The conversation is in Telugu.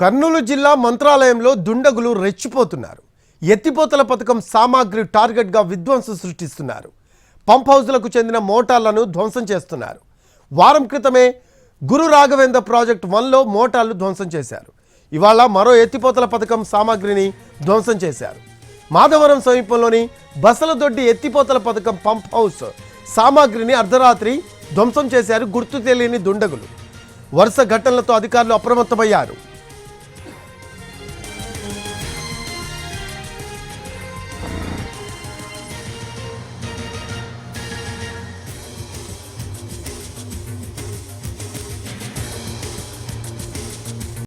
కర్నూలు జిల్లా మంత్రాలయంలో దుండగులు రెచ్చిపోతున్నారు. ఎత్తిపోతల పథకం సామాగ్రి టార్గెట్గా విధ్వంసం సృష్టిస్తున్నారు. పంప్ హౌస్లకు చెందిన మోటార్లను ధ్వంసం చేస్తున్నారు. వారం క్రితమే గురు రాఘవేంద్ర ప్రాజెక్ట్ 1లో మోటార్లు ధ్వంసం చేశారు. ఇవాళ మరో ఎత్తిపోతల పథకం సామాగ్రిని ధ్వంసం చేశారు. మాధవరం సమీపంలోని బసలదొడ్డి ఎత్తిపోతల పథకం పంప్ హౌస్ సామాగ్రిని అర్ధరాత్రి ధ్వంసం చేశారు గుర్తు తెలియని దుండగులు. వరుస ఘటనలతో అధికారులు అప్రమత్తమయ్యారు.